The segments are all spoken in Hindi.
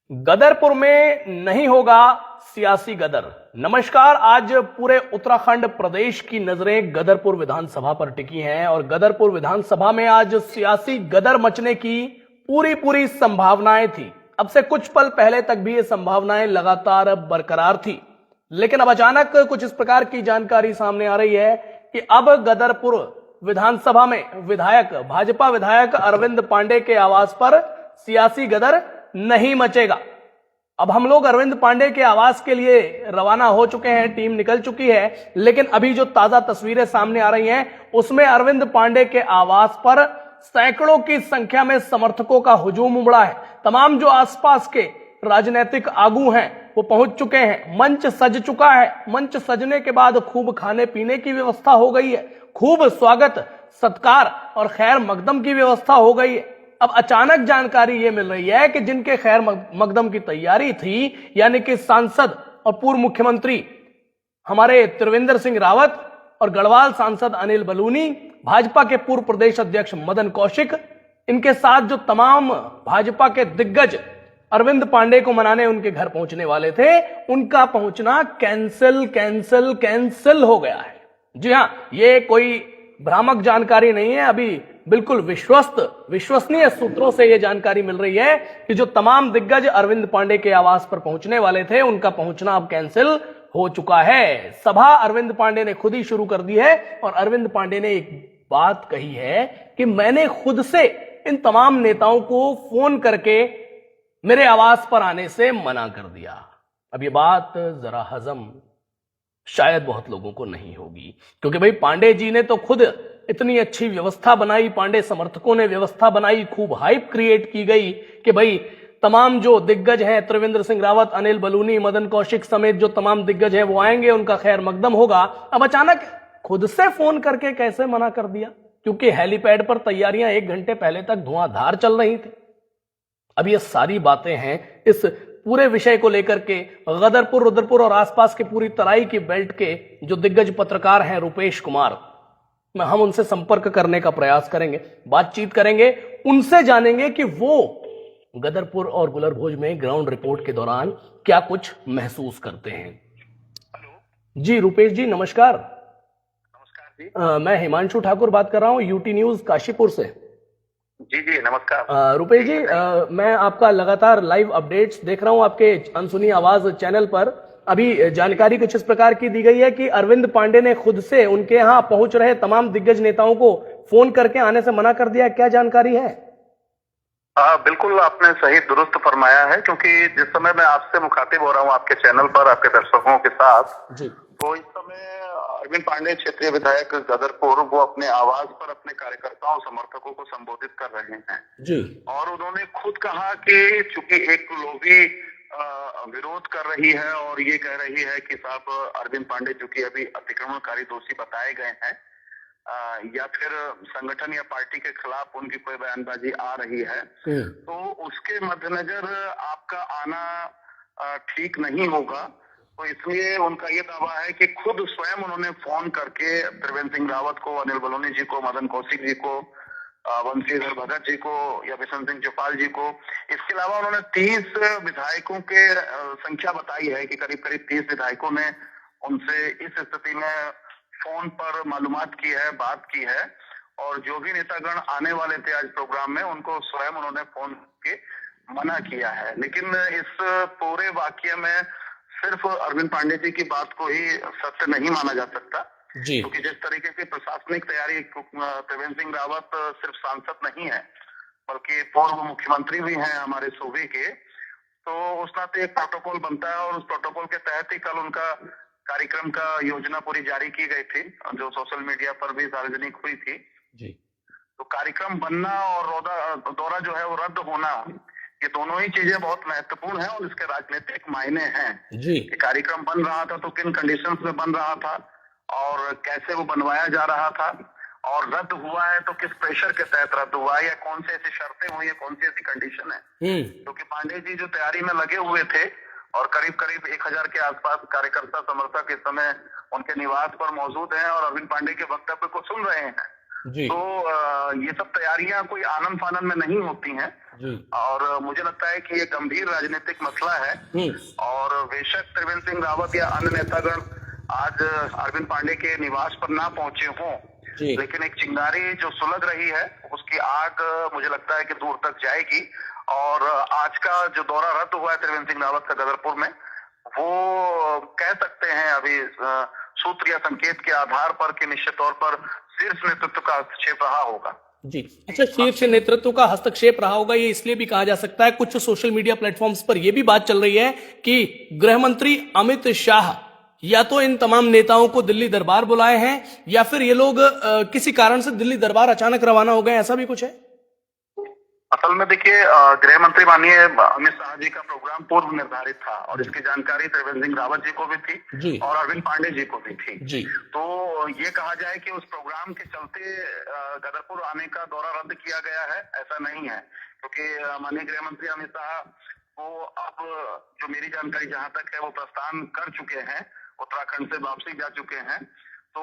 गदरपुर में नहीं होगा सियासी गदर। नमस्कार। आज पूरे उत्तराखंड प्रदेश की नजरें गदरपुर विधानसभा पर टिकी हैं और गदरपुर विधानसभा में आज सियासी गदर मचने की पूरी संभावनाएं थी। अब से कुछ पल पहले तक भी ये संभावनाएं लगातार बरकरार थी, लेकिन अब अचानक कुछ इस प्रकार की जानकारी सामने आ रही है कि अब गदरपुर विधानसभा में भाजपा विधायक अरविंद पांडे के आवास पर सियासी गदर नहीं मचेगा। अब हम लोग अरविंद पांडे के आवास के लिए रवाना हो चुके हैं, टीम निकल चुकी है, लेकिन अभी जो ताजा तस्वीरें सामने आ रही हैं उसमें अरविंद पांडे के आवास पर सैकड़ों की संख्या में समर्थकों का हुजूम उमड़ा है। तमाम जो आसपास के राजनीतिक आगू हैं वो पहुंच चुके हैं, मंच सज चुका है। मंच सजने के बाद खूब खाने पीने की व्यवस्था हो गई है, खूब स्वागत सत्कार और खैर मकदम की व्यवस्था हो गई है। अब अचानक जानकारी यह मिल रही है कि जिनके खैर मकदम की तैयारी थी, यानी कि सांसद और पूर्व मुख्यमंत्री हमारे त्रिवेंद्र सिंह रावत और गढ़वाल सांसद अनिल बलूनी, भाजपा के पूर्व प्रदेश अध्यक्ष मदन कौशिक, इनके साथ जो तमाम भाजपा के दिग्गज अरविंद पांडे को मनाने उनके घर पहुंचने वाले थे, उनका पहुंचना कैंसिल हो गया है। जी हां, ये कोई भ्रामक जानकारी नहीं है। अभी बिल्कुल विश्वसनीय सूत्रों से यह जानकारी मिल रही है कि जो तमाम दिग्गज अरविंद पांडे के आवास पर पहुंचने वाले थे, उनका पहुंचना अब कैंसिल हो चुका है। सभा अरविंद पांडे ने खुद ही शुरू कर दी है और अरविंद पांडे ने एक बात कही है कि मैंने खुद से इन तमाम नेताओं को फोन करके मेरे आवास पर आने से मना कर दिया। अब ये बात जरा हजम शायद बहुत लोगों को नहीं होगी, क्योंकि भाई पांडे जी ने तो खुद इतनी अच्छी व्यवस्था बनाई, पांडे समर्थकों ने व्यवस्था बनाई, खूब हाइप क्रिएट की गई कि भाई तमाम जो दिग्गज हैं, त्रिवेंद्र सिंह रावत, अनिल बलूनी, मदन कौशिक समेत जो तमाम दिग्गज हैं वो आएंगे, उनका खैर मकदम होगा। अब अचानक खुद से फोन करके कैसे मना कर दिया? क्योंकि हेलीपैड पर तैयारियां 1 घंटे पहले तक धुआंधार चल रही थी। अब ये सारी बातें हैं इस पूरे विषय को लेकर के गदरपुर, रुद्रपुर और आसपास के पूरी तराई की बेल्ट के जो दिग्गज पत्रकार हैं रुपेश कुमार, हम उनसे संपर्क करने का प्रयास करेंगे, बातचीत करेंगे, उनसे जानेंगे कि वो गदरपुर और गुलरभोज में ग्राउंड रिपोर्ट के दौरान क्या कुछ महसूस करते हैं। हेलो जी, रुपेश जी नमस्कार। नमस्कार जी। मैं हिमांशु ठाकुर बात कर रहा हूं यूटी न्यूज काशीपुर से। जी नमस्कार। रुपेश जी, मैं आपका लगातार लाइव अपडेट्स देख रहा हूं आपके अनसुनी आवाज चैनल पर। अभी जानकारी कुछ इस प्रकार की दी गई है कि अरविंद पांडे ने खुद से उनके यहां पहुंच रहे तमाम दिग्गज नेताओं को फोन करके आने से मना कर दिया। क्या जानकारी है? बिल्कुल आपने सही दुरुस्त फरमाया है, क्योंकि जिस समय मैं आपसे मुखातिब हो रहा हूं आपके चैनल पर आपके दर्शकों के साथ जी, तो इस समय अरविंद पांडे क्षेत्रीय विधायक गदरपुर वो अपने आवास पर अपने कार्यकर्ताओं समर्थकों को संबोधित कर रहे हैं जी। और उन्होंने खुद कहा कि चूंकि एक लोभी विरोध कर रही है और ये कह रही है कि साहब अरविंद पांडे जो कि अभी अतिक्रमणकारी दोषी बताए गए हैं, या फिर संगठन या पार्टी के खिलाफ उनकी कोई बयानबाजी आ रही है, तो उसके मद्देनजर आपका आना ठीक नहीं होगा। तो इसलिए उनका ये दावा है कि खुद स्वयं उन्होंने फोन करके त्रिवेंद्र सिंह रावत को, अनिल बलूनी जी को, मदन कौशिक जी को, वंशीधर भगत जी को या बिशन सिंह चौपाल जी को, इसके अलावा उन्होंने 30 विधायकों के संख्या बताई है कि करीब 30 विधायकों ने उनसे इस स्थिति में फोन पर मालूमात की है, बात की है, और जो भी नेतागण आने वाले थे आज प्रोग्राम में उनको स्वयं उन्होंने फोन के मना किया है। लेकिन इस पूरे वाक्य में सिर्फ अरविंद पांडे जी की बात को ही सत्य नहीं माना जा सकता, क्योंकि जिस तरीके की प्रशासनिक तैयारी, त्रिवेंद्र सिंह रावत सिर्फ सांसद नहीं है बल्कि पूर्व मुख्यमंत्री भी हैं हमारे सूबे के, तो उस नाते एक प्रोटोकॉल बनता है और उस प्रोटोकॉल के तहत ही कल उनका कार्यक्रम का योजना पूरी जारी की गई थी, जो सोशल मीडिया पर भी सार्वजनिक हुई थी जी। तो कार्यक्रम बनना और दौरा जो है वो रद्द होना, ये दोनों ही चीजें बहुत महत्वपूर्ण है और इसके राजनीतिक मायने हैं जी। कार्यक्रम बन रहा था तो किन कंडीशंस में बन रहा था और कैसे वो बनवाया जा रहा था, और रद्द हुआ है तो किस प्रेशर के तहत रद्द हुआ है, या कौन सी ऐसी शर्तें हुई है, कौन सी ऐसी कंडीशन है। क्योंकि पांडे जी जो तैयारी में लगे हुए थे और करीब 1000 के आसपास कार्यकर्ता समर्थक इस समय उनके निवास पर मौजूद हैं और अरविंद पांडे के वक्तव्य को सुन रहे हैं जी। तो ये सब तैयारियां कोई आनंद फानंद में नहीं होती हैं, जी। और मुझे लगता है कि ये गंभीर राजनीतिक मसला है। और बेशक त्रिवेंद्र सिंह रावत या अन्य नेतागण आज अरविंद पांडे के निवास पर ना पहुंचे हों, जी। लेकिन एक चिंगारी जो सुलग रही है उसकी आग मुझे लगता है कि दूर तक जाएगी। और आज का जो दौरा रद्द हुआ है त्रिवेंद्र सिंह रावत का गदरपुर में, वो कह सकते हैं अभी सूत्र या संकेत के आधार पर कि निश्चित तौर पर शीर्ष नेतृत्व का हस्तक्षेप रहा होगा। जी। अच्छा, शीर्ष नेतृत्व का हस्तक्षेप रहा होगा ये इसलिए भी कहा जा सकता है, कुछ सोशल मीडिया प्लेटफॉर्म्स पर यह भी बात चल रही है कि गृह मंत्री अमित शाह या तो इन तमाम नेताओं को दिल्ली दरबार बुलाए हैं या फिर ये लोग किसी कारण से दिल्ली दरबार अचानक रवाना हो गए, ऐसा भी कुछ है। असल में देखिए, गृह मंत्री माननीय अमित शाह जी का प्रोग्राम पूर्व निर्धारित था और इसकी जानकारी त्रिवेंद्र सिंह रावत जी को भी थी जी। और अरविंद पांडे जी को भी थी जी। तो ये कहा जाए कि उस प्रोग्राम के चलते गदरपुर आने का दौरा रद्द किया गया है, ऐसा नहीं है। क्योंकि माननीय गृह मंत्री अमित शाह वो अब जो मेरी जानकारी जहां तक है वो प्रस्थान कर चुके हैं, उत्तराखंड से वापसी जा चुके हैं। तो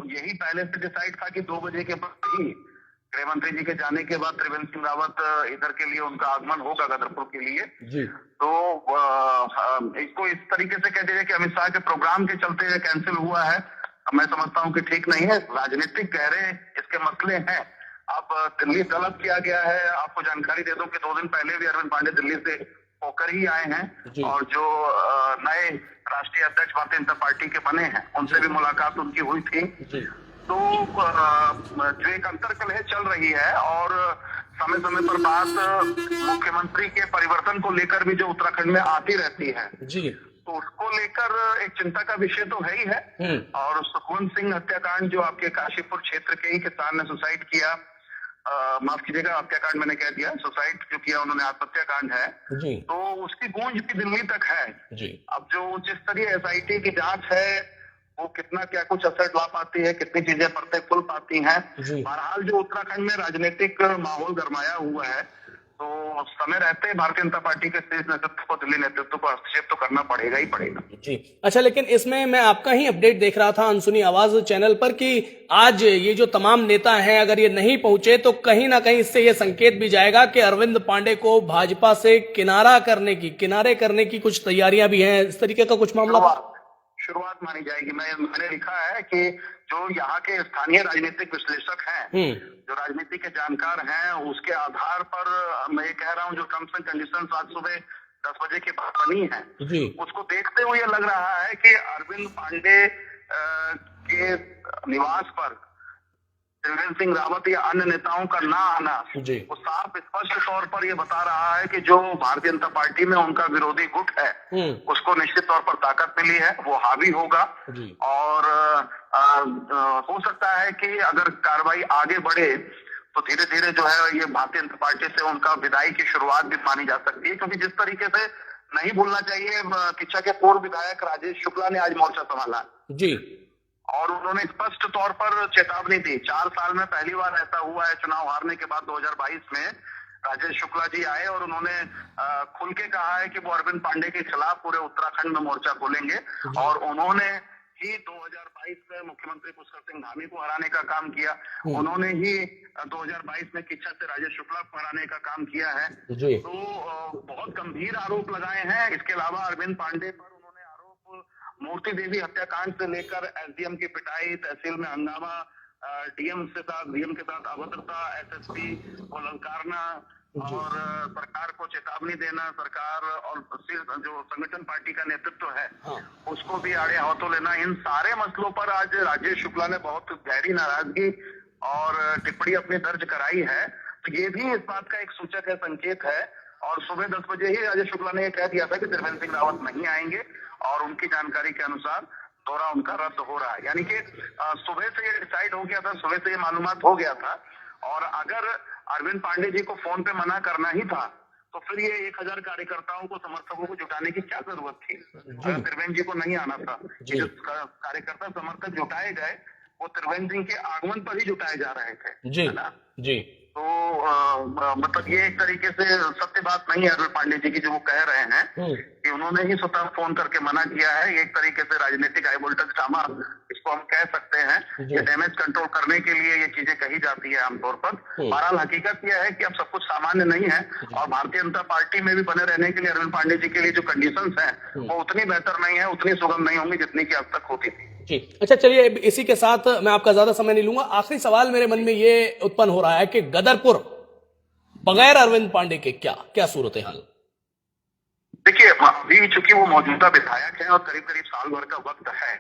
यही पहले से डिसाइड था कि 2 बजे के बाद ही गृह मंत्री जी के जाने के बाद त्रिवेंद्र सिंह रावत इधर के लिए उनका आगमन होगा गदरपुर के लिए। जी। तो इसको इस तरीके से कह दीजिए कि अमित शाह के प्रोग्राम के चलते ये कैंसिल हुआ है, मैं समझता हूं कि ठीक नहीं है। राजनीतिक गहरे इसके मसले हैं। अब दिल्ली तलब किया गया है। आपको जानकारी दे दूं कि 2 दिन पहले भी अरविंद पांडे दिल्ली से होकर ही आए हैं और जो नए राष्ट्रीय अध्यक्ष भारतीय जनता पार्टी के बने हैं उनसे भी मुलाकात उनकी हुई थी। तो जो एक अंतर्कलह चल रही है और समय समय पर बात मुख्यमंत्री के परिवर्तन को लेकर भी जो उत्तराखंड में आती रहती है जी। तो उसको लेकर एक चिंता का विषय तो है ही है। और सुखवंत सिंह हत्याकांड जो आपके काशीपुर क्षेत्र के ही किसान ने सुसाइड किया, माफ कीजिएगा हत्याकांड मैंने कह दिया, सुसाइड जो किया उन्होंने आत्महत्या कांड है जी। तो उसकी गूंज भी दिल्ली तक है जी। अब जो जिस तरह SIT की जांच है वो कितना क्या कुछ असर ला पाती है, कितनी चीजें परतें खुल पाती हैं। बहरहाल जो उत्तराखंड में राजनीतिक माहौल गरमाया हुआ है तो समय रहते भारतीय जनता पार्टी के शीर्ष नेतृत्व को, दिल्ली नेतृत्व को हस्तक्षेप तो करना पड़ेगा ही पड़ेगा। जी। अच्छा, लेकिन इसमें मैं आपका ही अपडेट देख रहा था अनसुनी आवाज चैनल पर कि आज ये जो तमाम नेता हैं अगर ये नहीं पहुंचे तो कहीं ना कहीं इससे ये संकेत भी जाएगा कि अरविंद पांडे को भाजपा से किनारे करने की कुछ तैयारियां भी हैं, इस तरीके का कुछ मामला शुरुआत मानी जाएगी। मैंने लिखा है कि जो यहाँ के स्थानीय राजनीतिक विश्लेषक हैं, जो राजनीति के जानकार हैं, उसके आधार पर मैं ये कह रहा हूँ जो टर्म्स एंड कंडीशंस आज सुबह 10 बजे की बात बनी है उसको देखते हुए लग रहा है कि अरविंद पांडे के निवास पर त्रिवेंद्र सिंह रावत या अन्य नेताओं का ना आना वो साफ स्पष्ट तौर पर ये बता रहा है कि जो भारतीय जनता पार्टी में उनका विरोधी गुट है उसको निश्चित तौर पर ताकत मिली है, वो हावी होगा। और हो सकता है कि अगर कार्रवाई आगे बढ़े तो धीरे धीरे जो है ये भारतीय जनता पार्टी से उनका विदाई की शुरुआत भी मानी जा सकती है। क्योंकि जिस तरीके से नहीं भूलना चाहिए, किच्छा के पूर्व विधायक राजेश शुक्ला ने आज मोर्चा संभाला जी और उन्होंने स्पष्ट तौर पर चेतावनी दी। 4 साल में पहली बार ऐसा हुआ है चुनाव हारने के बाद 2022 में राजेश शुक्ला जी आए और उन्होंने खुल के कहा है कि वो अरविंद पांडे के खिलाफ पूरे उत्तराखंड में मोर्चा खोलेंगे। और उन्होंने ही 2022 में मुख्यमंत्री पुष्कर सिंह धामी को हराने का काम किया, उन्होंने ही 2022 में किच्छा से राजेश शुक्ला को हराने का काम किया है। तो बहुत गंभीर आरोप लगाए हैं। इसके अलावा अरविंद पांडे पर उन्होंने आरोप मूर्ति देवी हत्याकांड से लेकर SDM की पिटाई, तहसील में हंगामा, DM के साथ अभद्रता, SSP को ललकारना और सरकार को चेतावनी देना, सरकार और जो संगठन पार्टी का नेतृत्व है उसको भी आड़े हाथों लेना, इन सारे मसलों पर आज राजेश शुक्ला ने बहुत गहरी नाराजगी और टिप्पणी अपनी दर्ज कराई है। तो ये भी इस बात का एक सूचक है, संकेत है। और सुबह 10 बजे ही राजेश शुक्ला ने यह कह दिया था कि त्रिवेंद्र सिंह रावत नहीं आएंगे और उनकी जानकारी के अनुसार दौरा उनका रद्द हो रहा है। यानी कि सुबह से ये डिसाइड हो गया था, सुबह से ये मालूमात हो गया था। और अगर अरविंद पांडे जी को फोन पे मना करना ही था तो फिर ये 1000 कार्यकर्ताओं को, समर्थकों को जुटाने की क्या जरूरत थी? अगर त्रिवेंद्र जी को नहीं आना था, जो कार्यकर्ता समर्थक जुटाए गए वो त्रिवेंद्र सिंह के आगमन पर ही जुटाए जा रहे थे, है ना? जी। तो मतलब ये एक तरीके से सत्य बात नहीं है अरविंद पांडे जी की जो वो कह रहे हैं कि उन्होंने ही स्वतः फोन करके मना किया है। ये एक तरीके से राजनीतिक हाई वोल्टेज ड्रामा इसको हम कह सकते हैं। ये डैमेज कंट्रोल करने के लिए ये चीजें कही जाती है आमतौर पर। बहरहाल हकीकत यह है कि अब सब कुछ सामान्य नहीं है और भारतीय जनता पार्टी में भी बने रहने के लिए अरविंद पांडे जी के लिए जो कंडीशंस हैं वो उतनी बेहतर नहीं है, उतनी सुगम नहीं होंगी जितनी की अब तक होती थी। जी अच्छा, चलिए इसी के साथ मैं आपका ज्यादा समय नहीं लूंगा। आखिरी सवाल मेरे मन में ये उत्पन्न हो रहा है कि गदरपुर बगैर अरविंद पांडे के क्या क्या सूरत हाल? देखिए, अभी चूंकि वो मौजूदा विधायक हैं और करीब करीब साल भर का वक्त है,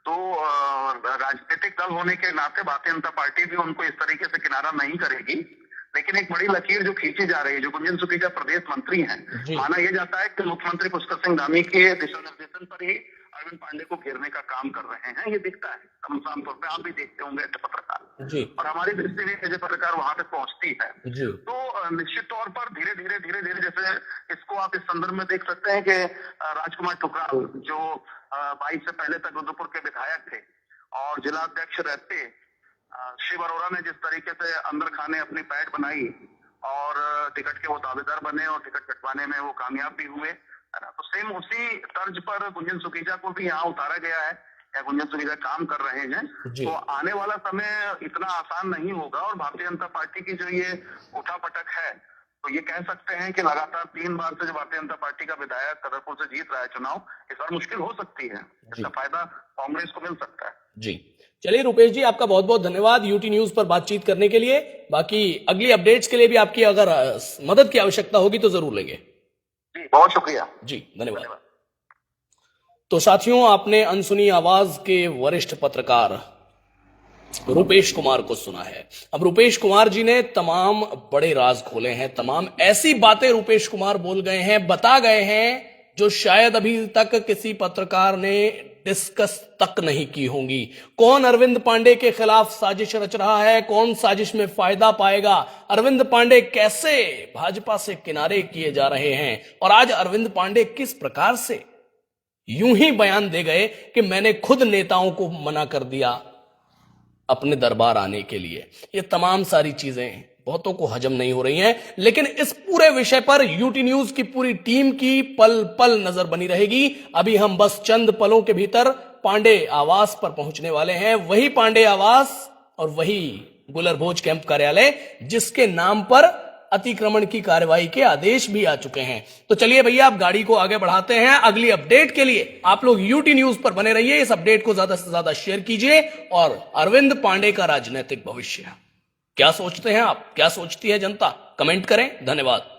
तो राजनीतिक दल होने के नाते भारतीय जनता पार्टी भी उनको इस तरीके से किनारा नहीं करेगी। लेकिन एक बड़ी लकीर जो खींची जा रही है, जो गुंजन सुकीजा प्रदेश मंत्री हैं, माना यह जाता है कि मुख्यमंत्री पुष्कर सिंह धामी के दिशा निर्देशन पर ही अरविंद पांडे को घेरने का काम कर रहे हैं। ये दिखता है आम तौर पर, आप भी देखते होंगे पत्रकार, और हमारी दृष्टि भी ऐसे पत्रकार वहां तक पहुंचती है। तो निश्चित तौर पर धीरे धीरे जैसे इसको आप इस संदर्भ में देख सकते हैं कि राजकुमार टुकराल जो 22 से पहले तक रुद्रपुर के विधायक थे और जिला अध्यक्ष रहते, शिव अरोड़ा ने जिस तरीके से अंदर खाने अपनी पैठ बनाई और टिकट के वो दावेदार बने और टिकट कटवाने में वो कामयाब भी हुए, है ना। तो सेम उसी तर्ज पर गुंजन सुकीजा को भी यहाँ उतारा गया है या गुंजन सुकीजा काम कर रहे हैं। तो आने वाला समय इतना आसान नहीं होगा और भारतीय जनता पार्टी की जो ये उठापटक है, तो ये कह सकते हैं कि लगातार 3 बार से जो भारतीय जनता पार्टी का विधायक गदरपुर से जीत रहा है चुनाव, इस बार मुश्किल हो सकती है। इसका फायदा कांग्रेस को मिल सकता है। जी चलिए रुपेश जी, आपका बहुत बहुत धन्यवाद यूटी न्यूज पर बातचीत करने के लिए। बाकी अगली अपडेट्स के लिए भी आपकी अगर मदद की आवश्यकता होगी तो जरूर लेंगे। जी बहुत शुक्रिया जी, धन्यवाद। तो साथियों, आपने अनसुनी आवाज के वरिष्ठ पत्रकार रुपेश कुमार को सुना है। अब रुपेश कुमार जी ने तमाम बड़े राज खोले हैं, तमाम ऐसी बातें रुपेश कुमार बोल गए हैं, बता गए हैं जो शायद अभी तक किसी पत्रकार ने डिस्कस तक नहीं की होंगी। कौन अरविंद पांडे के खिलाफ साजिश रच रहा है, कौन साजिश में फायदा पाएगा, अरविंद पांडे कैसे भाजपा से किनारे किए जा रहे हैं, और आज अरविंद पांडे किस प्रकार से यूं ही बयान दे गए कि मैंने खुद नेताओं को मना कर दिया अपने दरबार आने के लिए। ये तमाम सारी चीजें बहुतों को हजम नहीं हो रही हैं, लेकिन इस पूरे विषय पर यूटी न्यूज की पूरी टीम की पल पल नजर बनी रहेगी। अभी हम बस चंद पलों के भीतर पांडे आवास पर पहुंचने वाले हैं, वही पांडे आवास और वही गुलर भोज कैंप कार्यालय जिसके नाम पर अतिक्रमण की कार्रवाई के आदेश भी आ चुके हैं। तो चलिए भैया, आप गाड़ी को आगे बढ़ाते हैं। अगली अपडेट के लिए आप लोग यूटी न्यूज पर बने रहिए। इस अपडेट को ज्यादा से ज्यादा शेयर कीजिए। और अरविंद पांडे का राजनीतिक भविष्य क्या सोचते हैं आप, क्या सोचती है जनता, कमेंट करें। धन्यवाद।